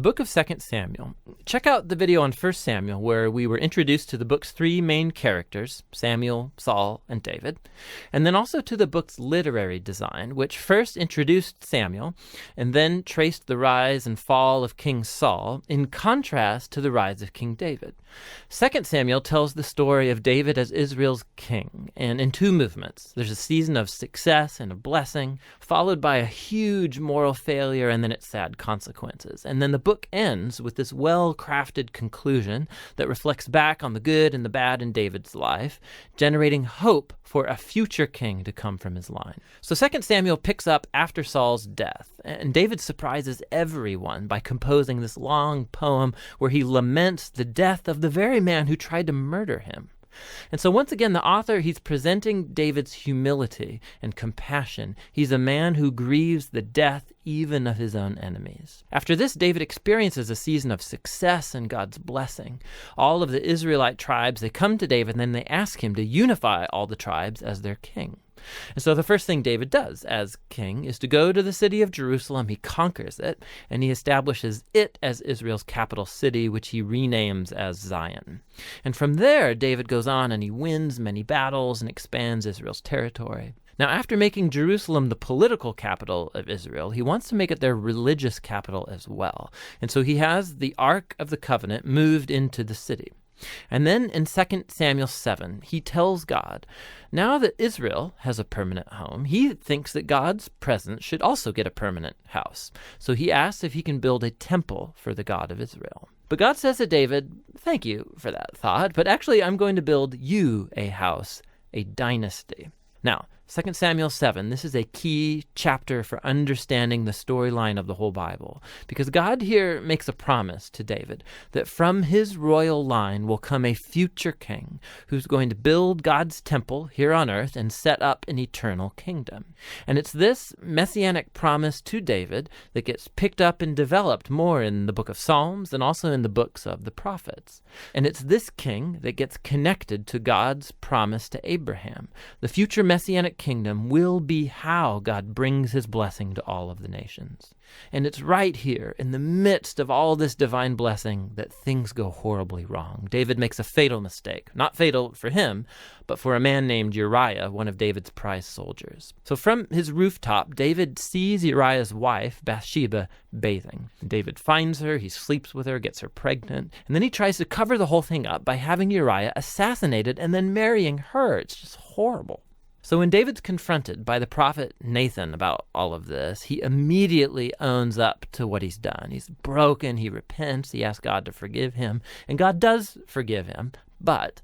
The book of 2 Samuel. Check out the video on 1 Samuel where we were introduced to the book's three main characters, Samuel, Saul, and David, and then also to the book's literary design, which first introduced Samuel and then traced the rise and fall of King Saul in contrast to the rise of King David. 2 Samuel tells the story of David as Israel's king, and in two movements. There's a season of success and of blessing, followed by a huge moral failure and then its sad consequences. And then the book ends with this well-crafted conclusion that reflects back on the good and the bad in David's life, generating hope for a future king to come from his line. So 2 Samuel picks up after Saul's death, and David surprises everyone by composing this long poem where he laments the death of the very man who tried to murder him. And so once again, the author, he's presenting David's humility and compassion. He's a man who grieves the death even of his own enemies. After this, David experiences a season of success and God's blessing. All of the Israelite tribes, they come to David and then they ask him to unify all the tribes as their king. And so the first thing David does as king is to go to the city of Jerusalem. He conquers it, and he establishes it as Israel's capital city, which he renames as Zion. And from there, David goes on and he wins many battles and expands Israel's territory. Now, after making Jerusalem the political capital of Israel, he wants to make it their religious capital as well. And so he has the Ark of the Covenant moved into the city. And then in 2 Samuel 7, he tells God, now that Israel has a permanent home, he thinks that God's presence should also get a permanent house. So he asks if he can build a temple for the God of Israel. But God says to David, thank you for that thought, but actually I'm going to build you a house, a dynasty. Now, 2 Samuel 7, this is a key chapter for understanding the storyline of the whole Bible, because God here makes a promise to David that from his royal line will come a future king who's going to build God's temple here on earth and set up an eternal kingdom. And it's this messianic promise to David that gets picked up and developed more in the book of Psalms and also in the books of the prophets. And it's this king that gets connected to God's promise to Abraham. The future messianic kingdom will be how God brings his blessing to all of the nations. And it's right here, in the midst of all this divine blessing, that things go horribly wrong. David makes a fatal mistake. Not fatal for him, but for a man named Uriah, one of David's prize soldiers. So from his rooftop, David sees Uriah's wife, Bathsheba, bathing. David finds her, he sleeps with her, gets her pregnant, and then he tries to cover the whole thing up by having Uriah assassinated and then marrying her. It's just horrible. So when David's confronted by the prophet Nathan about all of this, he immediately owns up to what he's done. He's broken, he repents, he asks God to forgive him, and God does forgive him, but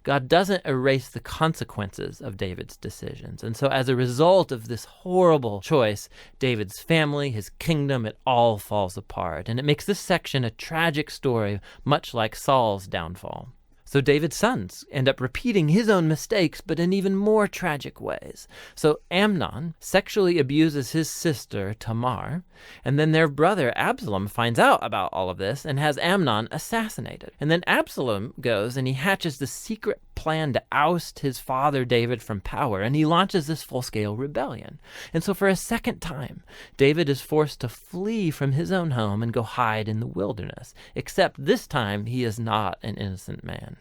God doesn't erase the consequences of David's decisions. And so as a result of this horrible choice, David's family, his kingdom, it all falls apart. And it makes this section a tragic story, much like Saul's downfall. So David's sons end up repeating his own mistakes, but in even more tragic ways. So Amnon sexually abuses his sister Tamar, and then their brother Absalom finds out about all of this and has Amnon assassinated. And then Absalom goes and he hatches the secret plan to oust his father David from power, and he launches this full-scale rebellion. And so for a second time, David is forced to flee from his own home and go hide in the wilderness, except this time he is not an innocent man.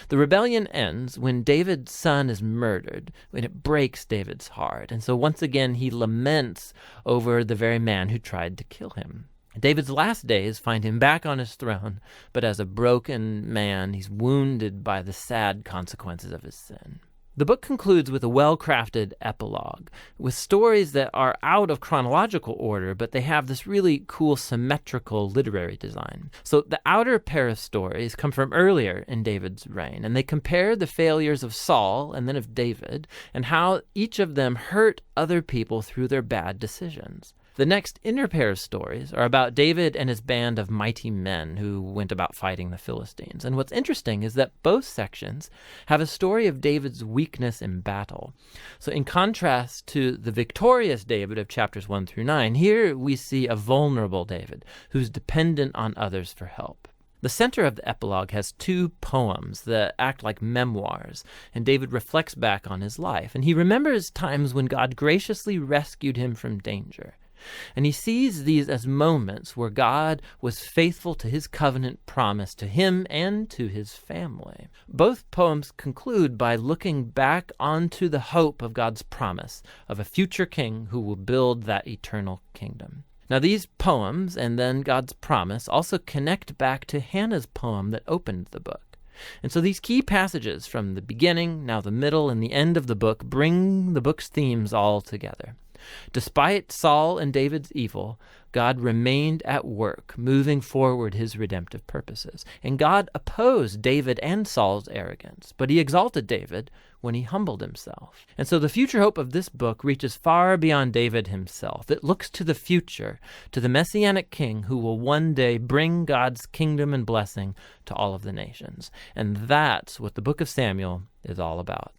The rebellion ends when David's son is murdered, when it breaks David's heart. And so once again, he laments over the very man who tried to kill him. David's last days find him back on his throne, but as a broken man, he's wounded by the sad consequences of his sin. The book concludes with a well-crafted epilogue, with stories that are out of chronological order, but they have this really cool symmetrical literary design. So the outer pair of stories come from earlier in David's reign, and they compare the failures of Saul and then of David, and how each of them hurt other people through their bad decisions. The next inner pair of stories are about David and his band of mighty men who went about fighting the Philistines. And what's interesting is that both sections have a story of David's weakness in battle. So in contrast to the victorious David of chapters 1 through 9, here we see a vulnerable David who's dependent on others for help. The center of the epilogue has two poems that act like memoirs, and David reflects back on his life, and he remembers times when God graciously rescued him from danger. And he sees these as moments where God was faithful to his covenant promise to him and to his family. Both poems conclude by looking back onto the hope of God's promise of a future king who will build that eternal kingdom. Now, these poems and then God's promise also connect back to Hannah's poem that opened the book. And so these key passages from the beginning, now the middle, and the end of the book bring the book's themes all together. Despite Saul and David's evil, God remained at work, moving forward his redemptive purposes. And God opposed David and Saul's arrogance, but he exalted David when he humbled himself. And so the future hope of this book reaches far beyond David himself. It looks to the future, to the Messianic king who will one day bring God's kingdom and blessing to all of the nations. And that's what the book of Samuel is all about.